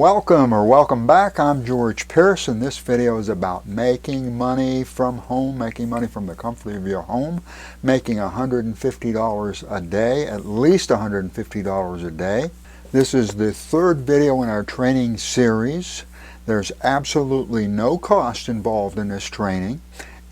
Welcome back. I'm George Pierce, and this video is about making money from home, making money from the comfort of your home, making $150 a day, at least $150 a day. This is the third video in our training series. There's absolutely no cost involved in this training.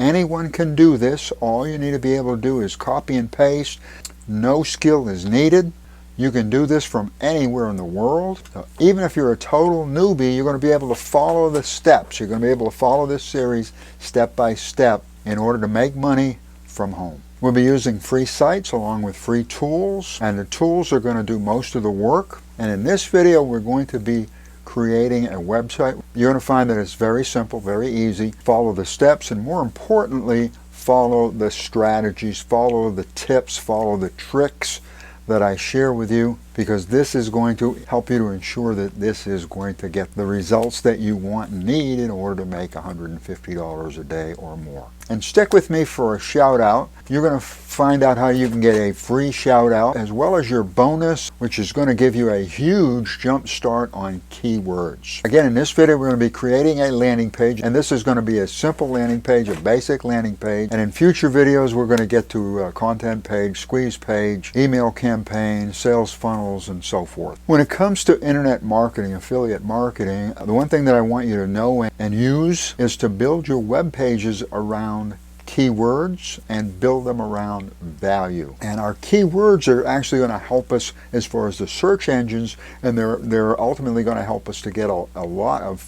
Anyone can do this. All you need to be able to do is copy and paste. No skill is needed. You can do this from anywhere in the world. So even if you're a total newbie, you're going to be able to follow the steps. You're going to be able to follow this series step by step in order to make money from home. We'll be using free sites along with free tools, and the tools are going to do most of the work. And in this video, we're going to be creating a website. You're going to find that it's very simple, very easy. Follow the steps, and more importantly, follow the strategies, follow the tips, follow the tricks that I share with you, because this is going to help you to ensure that this is going to get the results that you want and need in order to make $150 a day or more. And stick with me for a shout out. You're going to find out how you can get a free shout out as well as your bonus, which is going to give you a huge jump start on keywords. Again, in this video, we're going to be creating a landing page, and this is going to be a simple landing page, a basic landing page. And in future videos, we're going to get to a content page, squeeze page, email campaign, sales funnels, and so forth. When it comes to internet marketing, affiliate marketing, the one thing that I want you to know and use is to build your web pages around keywords and build them around value. And our keywords are actually going to help us as far as the search engines, and they're ultimately going to help us to get a lot of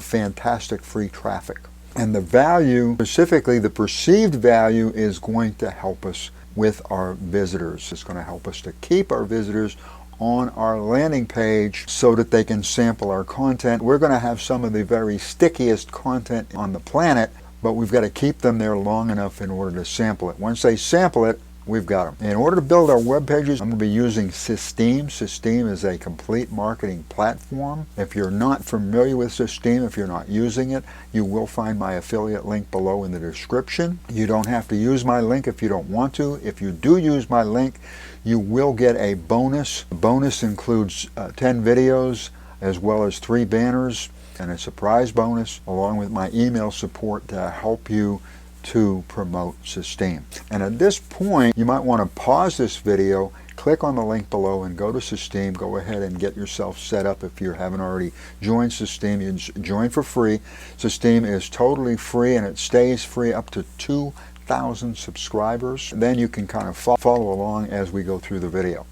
fantastic free traffic. And the value, specifically the perceived value, is going to help us with our visitors. It's going to help us to keep our visitors on our landing page so that they can sample our content. We're going to have some of the very stickiest content on the planet, but we've got to keep them there long enough in order to sample it. Once they sample it, we've got them. In order to build our web pages, I'm going to be using Systeme. Systeme is a complete marketing platform. If you're not familiar with Systeme, if you're not using it, you will find my affiliate link below in the description. You don't have to use my link if you don't want to. If you do use my link, you will get a bonus. The bonus includes 10 videos as well as 3 banners and a surprise bonus along with my email support to help you to promote Systeme. And at this point, you might want to pause this video, click on the link below, and go to Systeme. Go ahead and get yourself set up if you haven't already joined Systeme. You join for free. Systeme is totally free, and it stays free up to 2,000 subscribers. Then you can kind of follow along as we go through the video.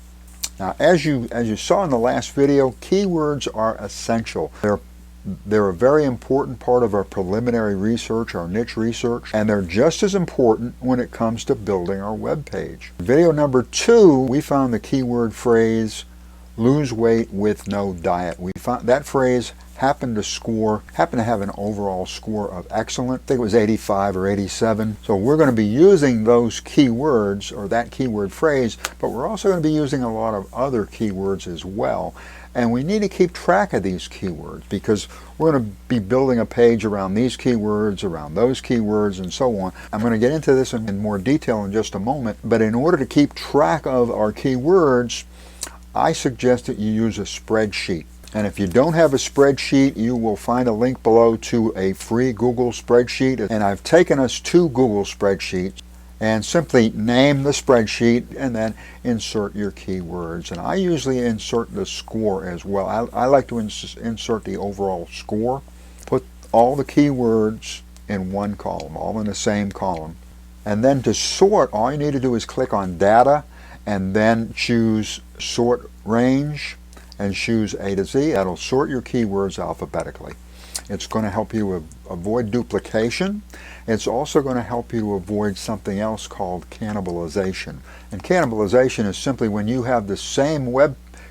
Now, as you saw in the last video, keywords are essential. They're a very important part of our preliminary research, our niche research, and they're just as important when it comes to building our web page. Video number 2, we found the keyword phrase, lose weight with no diet. We found that phrase happened to have an overall score of excellent. I think it was 85 or 87. So we're going to be using those keywords, or that keyword phrase, but we're also going to be using a lot of other keywords as well. And we need to keep track of these keywords because we're going to be building a page around these keywords, around those keywords, and so on. I'm going to get into this in more detail in just a moment, but in order to keep track of our keywords, I suggest that you use a spreadsheet. And if you don't have a spreadsheet, you will find a link below to a free Google spreadsheet. And I've taken us to Google spreadsheets and simply name the spreadsheet and then insert your keywords. And I usually insert the score as well. I like to insert the overall score. Put all the keywords in one column, all in the same column. And then to sort, all you need to do is click on data and then choose sort range and choose A to Z. That'll sort your keywords alphabetically. It's going to help you avoid duplication. It's also going to help you to avoid something else called cannibalization. And cannibalization is simply when you have the same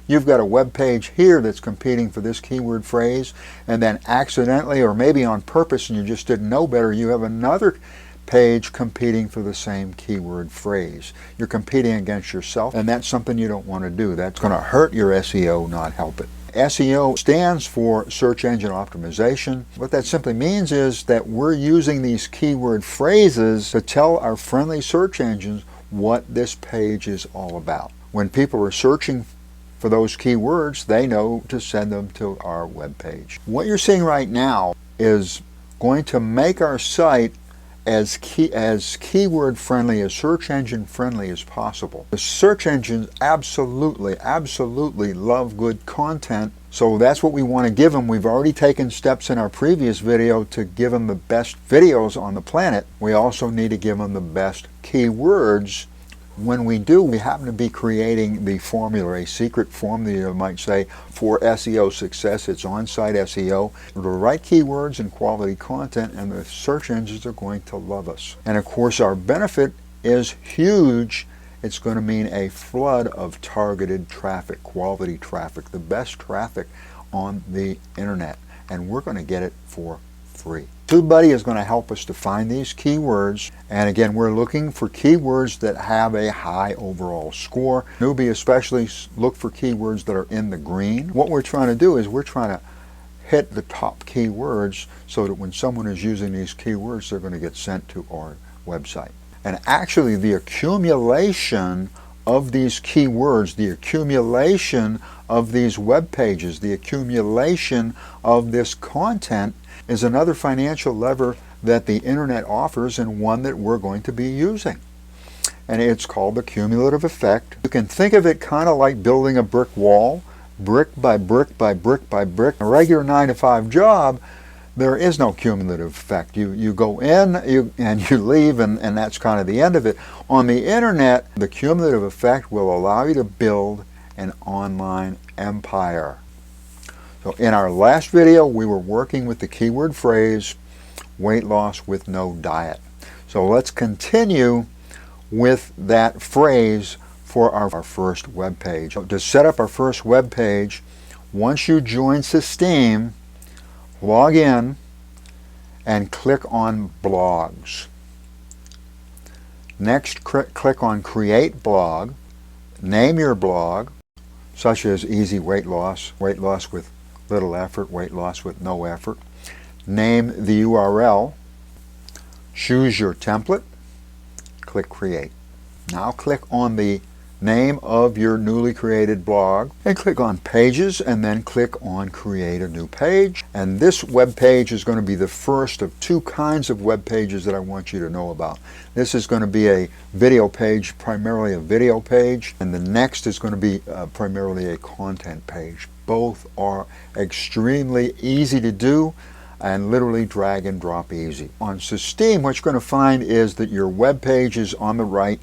you've got a web page here that's competing for this keyword phrase, and then accidentally or maybe on purpose and you just didn't know better, you have another page competing for the same keyword phrase. You're competing against yourself, and that's something you don't want to do. That's going to hurt your SEO, not help it. SEO stands for search engine optimization. What that simply means is that we're using these keyword phrases to tell our friendly search engines what this page is all about. When people are searching for those keywords, they know to send them to our web page. What you're seeing right now is going to make our site as keyword friendly, as search engine friendly as possible. The search engines absolutely love good content, so that's what we want to give them. We've already taken steps in our previous video to give them the best videos on the planet. We also need to give them the best keywords. When we do, we happen to be creating the formula, a secret formula, you might say, for SEO success. It's on-site SEO. The right keywords and quality content, and the search engines are going to love us. And of course, our benefit is huge. It's going to mean a flood of targeted traffic, quality traffic, the best traffic on the internet. And we're going to get it for free. TubeBuddy is going to help us to find these keywords, and again, we're looking for keywords that have a high overall score. Newbie especially, look for keywords that are in the green. What we're trying to do is we're trying to hit the top keywords so that when someone is using these keywords, they're going to get sent to our website. And actually, the accumulation of these keywords, the accumulation of these web pages, the accumulation of this content is another financial lever that the internet offers, and one that we're going to be using. And it's called the cumulative effect. You can think of it kind of like building a brick wall, brick by brick by brick by brick. A regular 9-to-5 job, there is no cumulative effect. You go in and you leave, and that's kind of the end of it. On the internet, the cumulative effect will allow you to build an online empire. So in our last video, we were working with the keyword phrase, weight loss with no diet. So let's continue with that phrase for our first web page. So to set up our first web page, once you join Systeme, log in and click on blogs. Next, click on create blog. Name your blog, such as easy weight loss with little effort, weight loss with no effort. Name the URL, choose your template, click create. Now click on the name of your newly created blog and click on pages, and then click on create a new page. And this web page is going to be the first of two kinds of web pages that I want you to know about. This is going to be a video page, primarily a video page, and the next is going to be primarily a content page. Both are extremely easy to do and literally drag and drop easy. On Systeme, what you're going to find is that your web page is on the right.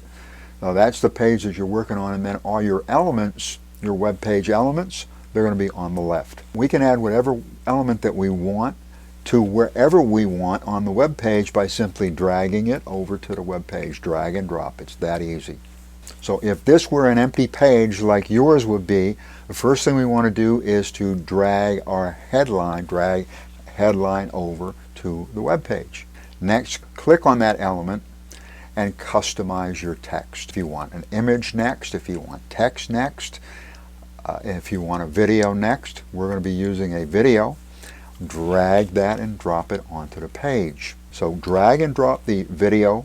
Now that's the page that you're working on, and then all your elements, your web page elements, they're going to be on the left. We can add whatever element that we want to wherever we want on the web page by simply dragging it over to the web page. Drag and drop. It's that easy. So if this were an empty page like yours would be, the first thing we want to do is to drag our headline, over to the web page. Next, click on that element and customize your text. If you want an image next, if you want text next, if you want a video next, we're going to be using a video. Drag that and drop it onto the page. So drag and drop the video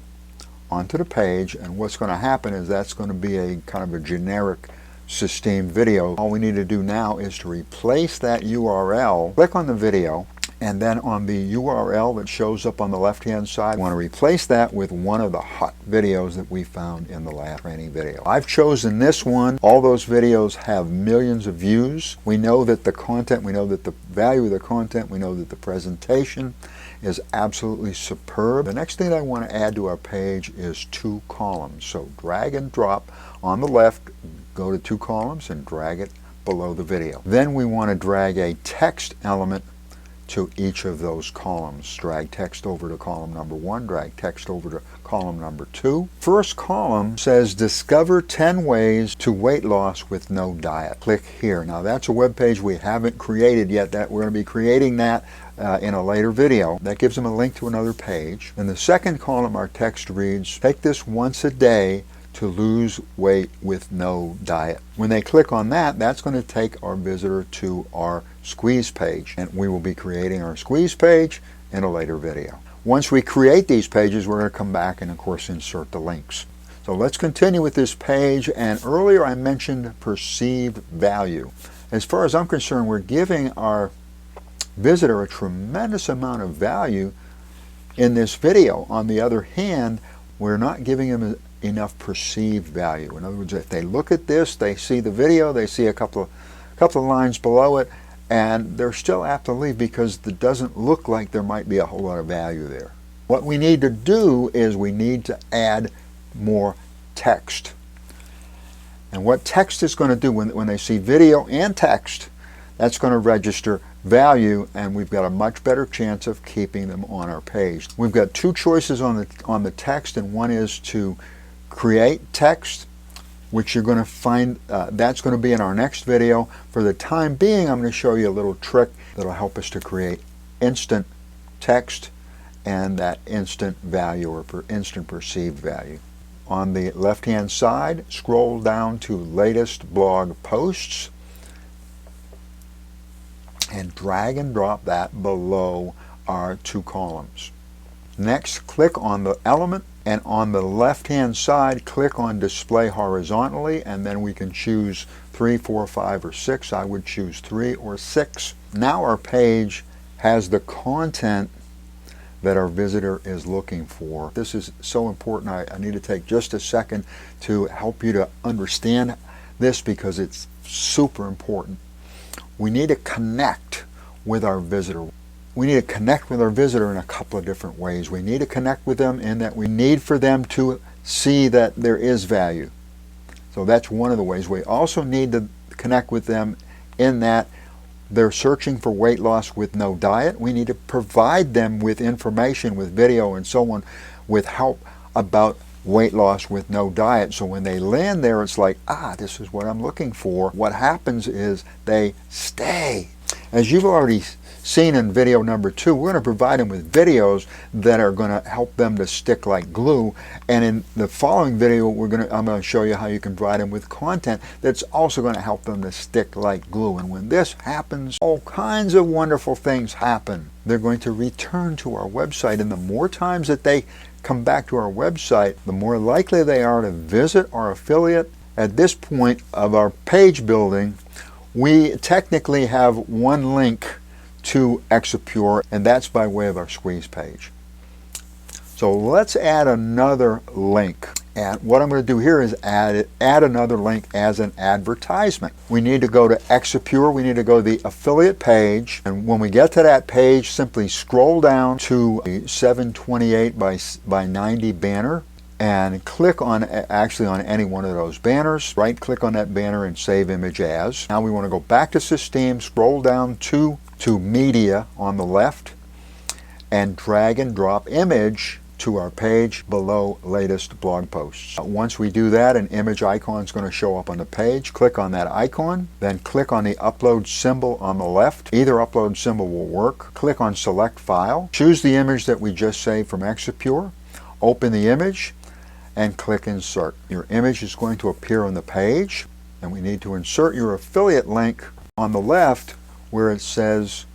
onto the page, and what's going to happen is that's going to be a kind of a generic Systeme video. All we need to do now is to replace that URL. Click on the video, and then on the URL that shows up on the left-hand side, we want to replace that with one of the hot videos that we found in the last training video. I've chosen this one. All those videos have millions of views. We know that the content, we know that the value of the content, we know that the presentation is absolutely superb. The next thing I want to add to our page is 2 columns. So drag and drop on the left, go to 2 columns and drag it below the video. Then we want to drag a text element to each of those columns. Drag text over to column number 1, drag text over to column number 2. First column says discover 10 ways to weight loss with no diet. Click here. Now that's a web page we haven't created yet. That we're going to be creating that in a later video. That gives them a link to another page. In the second column, our text reads, take this once a day to lose weight with no diet. When they click on that, that's going to take our visitor to our squeeze page, and we will be creating our squeeze page in a later video. Once we create these pages, we're going to come back and of course insert the links. So let's continue with this page, and earlier I mentioned perceived value. As far as I'm concerned, we're giving our visitor a tremendous amount of value in this video. On the other hand, we're not giving them enough perceived value. In other words, if they look at this, they see the video, they see a couple of lines below it, and they're still apt to leave because it doesn't look like there might be a whole lot of value there. What we need to do is we need to add more text. And what text is going to do when they see video and text, that's going to register value, and we've got a much better chance of keeping them on our page. We've got two choices on the text, and one is to create text, which you're going to find that's going to be in our next video. For the time being, I'm going to show you a little trick that'll help us to create instant text and that instant value or instant perceived value. On the left-hand side, scroll down to latest blog posts and drag and drop that below our two columns. Next, click on the element, and on the left-hand side, click on display horizontally, and then we can choose 3, 4, 5, or 6. I would choose 3 or 6. Now our page has the content that our visitor is looking for. This is so important. I need to take just a second to help you to understand this because it's super important. We need to connect with our visitor. We need to connect with our visitor in a couple of different ways. We need to connect with them in that we need for them to see that there is value. So that's one of the ways. We also need to connect with them in that they're searching for weight loss with no diet. We need to provide them with information, with video and so on, with help about weight loss with no diet. So when they land there, it's like, this is what I'm looking for. What happens is they stay. As you've already seen in video number 2, we're going to provide them with videos that are going to help them to stick like glue. And in the following video, I'm going to show you how you can provide them with content that's also going to help them to stick like glue. And when this happens, all kinds of wonderful things happen. They're going to return to our website, and the more times that they come back to our website, the more likely they are to visit our affiliate. At this point of our page building, we technically have one link to Exapure, and that's by way of our squeeze page. So let's add another link. And what I'm going to do here is add another link as an advertisement. We need to go to Exapure. We need to go to the affiliate page. And when we get to that page, simply scroll down to a 728 by 90 banner and click on any one of those banners. Right click on that banner and save image as. Now we want to go back to Systeme, scroll down to media on the left, and drag and drop image to our page below latest blog posts. Once we do that, an image icon is going to show up on the page. Click on that icon, then click on the upload symbol on the left. Either upload symbol will work. Click on select file. Choose the image that we just saved from Exapure. Open the image and click insert. Your image is going to appear on the page, and we need to insert your affiliate link on the left where it says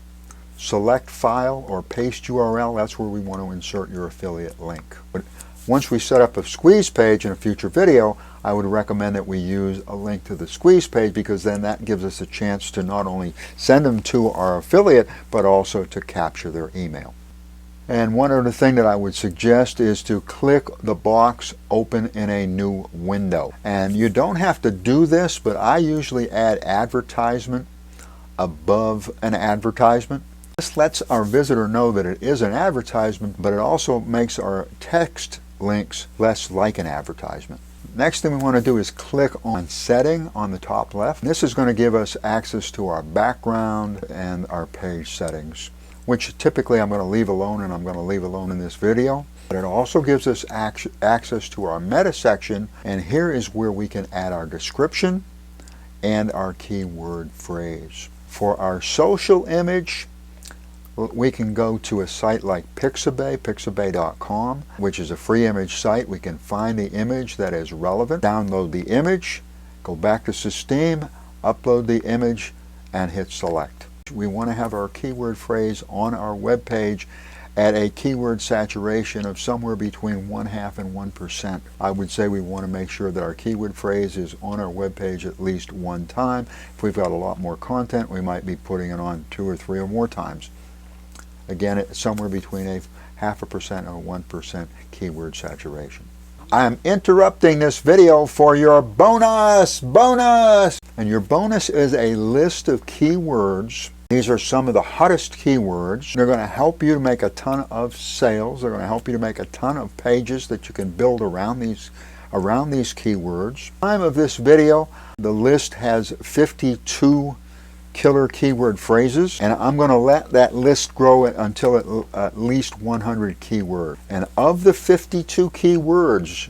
select file or paste URL. That's where we want to insert your affiliate link. But once we set up a squeeze page in a future video, I would recommend that we use a link to the squeeze page, because then that gives us a chance to not only send them to our affiliate, but also to capture their email. And one other thing that I would suggest is to click the box open in a new window. And you don't have to do this, but I usually add advertisement above an advertisement. This lets our visitor know that it is an advertisement, but it also makes our text links less like an advertisement. Next thing we want to do is click on setting on the top left. This is going to give us access to our background and our page settings, which typically I'm going to leave alone, and I'm going to leave alone in this video. But it also gives us access to our meta section, and here is where we can add our description and our keyword phrase. For our social image, we can go to a site like Pixabay, pixabay.com, which is a free image site. We can find the image that is relevant, download the image, go back to Systeme, upload the image, and hit select. We want to have our keyword phrase on our web page at a keyword saturation of somewhere between 1/2 and 1%. I would say we want to make sure that our keyword phrase is on our web page at least one time. If we've got a lot more content, we might be putting it on 2 or 3 or more times. Again, it's somewhere between a 0.5% and 1% keyword saturation. I am interrupting this video for your bonus! And your bonus is a list of keywords. These are some of the hottest keywords. They're going to help you to make a ton of sales. They're going to help you to make a ton of pages that you can build around these keywords. At the time of this video, the list has 52 killer keyword phrases, and I'm going to let that list grow until at least 100 keywords. And of the 52 keywords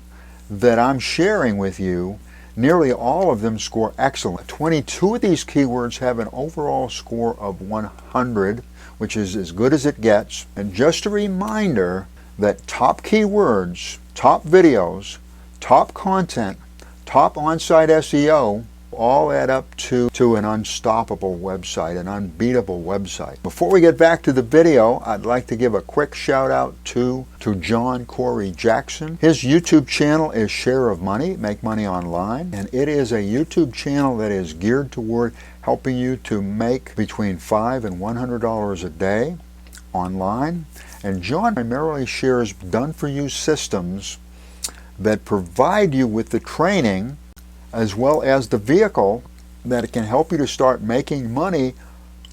that I'm sharing with you, nearly all of them score excellent. 22 of these keywords have an overall score of 100, which is as good as it gets. And just a reminder that top keywords, top videos, top content, top on-site SEO all add up to an unstoppable website, an unbeatable website. Before we get back to the video, I'd like to give a quick shout out to John Corey Jackson. His YouTube channel is Share of Money, Make Money Online, and it is a YouTube channel that is geared toward helping you to make between $5 and $100 a day online. And John primarily shares done-for-you systems that provide you with the training as well as the vehicle that can help you to start making money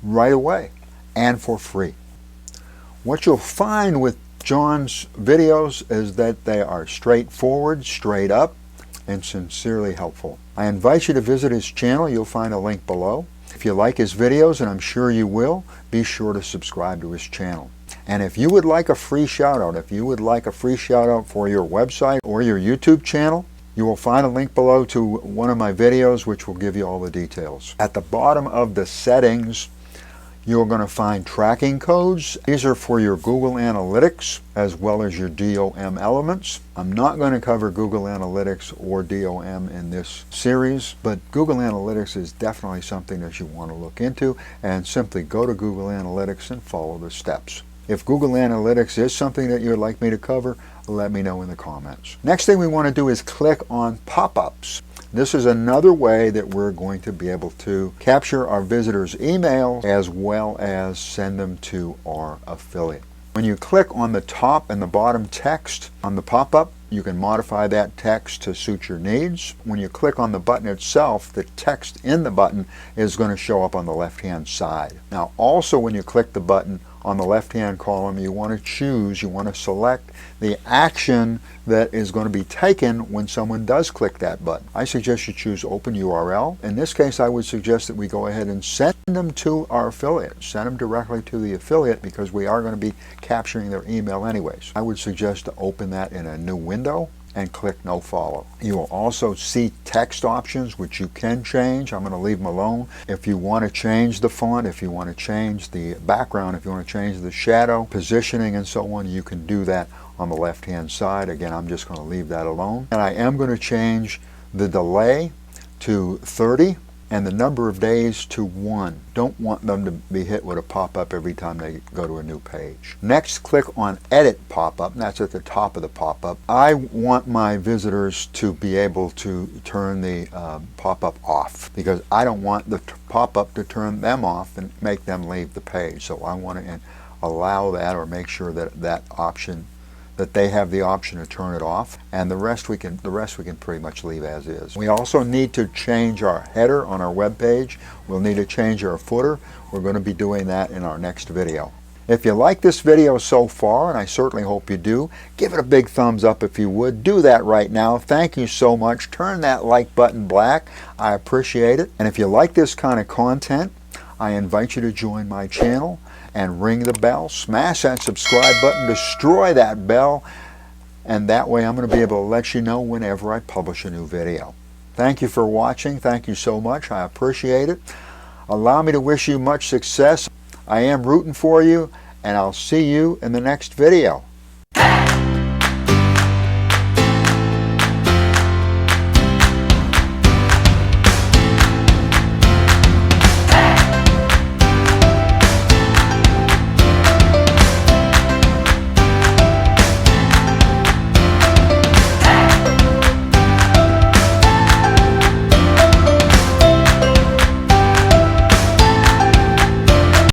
right away and for free. What you'll find with John's videos is that they are straightforward, straight up, and sincerely helpful. I invite you to visit his channel. You'll find a link below. If you like his videos, and I'm sure you will, be sure to subscribe to his channel. And if you would like a free shout out, for your website or your YouTube channel, you will find a link below to one of my videos which will give you all the details. At the bottom of the settings, you're going to find tracking codes. These are for your Google Analytics as well as your DOM elements. I'm not going to cover Google Analytics or DOM in this series, but Google Analytics is definitely something that you want to look into, and simply go to Google Analytics and follow the steps. If Google Analytics is something that you would like me to cover, let me know in the comments. Next thing we want to do is click on pop-ups. This is another way that we're going to be able to capture our visitors' emails as well as send them to our affiliate. When you click on the top and the bottom text on the pop-up, you can modify that text to suit your needs. When you click on the button itself, the text in the button is going to show up on the left-hand side. Now also when you click the button on the left-hand column, you want to select the action that is going to be taken when someone does click that button. I suggest you choose Open URL. In this case, I would suggest that we go ahead and send them to our affiliate. Send them directly to the affiliate because we are going to be capturing their email anyways. I would suggest to open that in a new window and click No Follow. You will also see text options which you can change. I'm going to leave them alone. If you want to change the font, if you want to change the background, if you want to change the shadow, positioning and so on, you can do that on the left hand side. Again, I'm just going to leave that alone. And I am going to change the delay to 30 and the number of days to 1. Don't want them to be hit with a pop-up every time they go to a new page. Next, click on Edit Pop-up, and that's at the top of the pop-up. I want my visitors to be able to turn the pop-up off because I don't want the pop-up to turn them off and make them leave the page. So I want to allow that, or make sure that that they have the option to turn it off, and the rest we can pretty much leave as is. We also need to change our header on our web page. We'll need to change our footer. We're going to be doing that in our next video. If you like this video so far, and I certainly hope you do, give it a big thumbs up if you would. Do that right now. Thank you so much. Turn that like button black. I appreciate it. And if you like this kind of content, I invite you to join my channel and ring the bell. Smash that subscribe button, destroy that bell, and that way I'm going to be able to let you know whenever I publish a new video. Thank you for watching. Thank you so much. I appreciate it. Allow me to wish you much success. I am rooting for you, and I'll see you in the next video.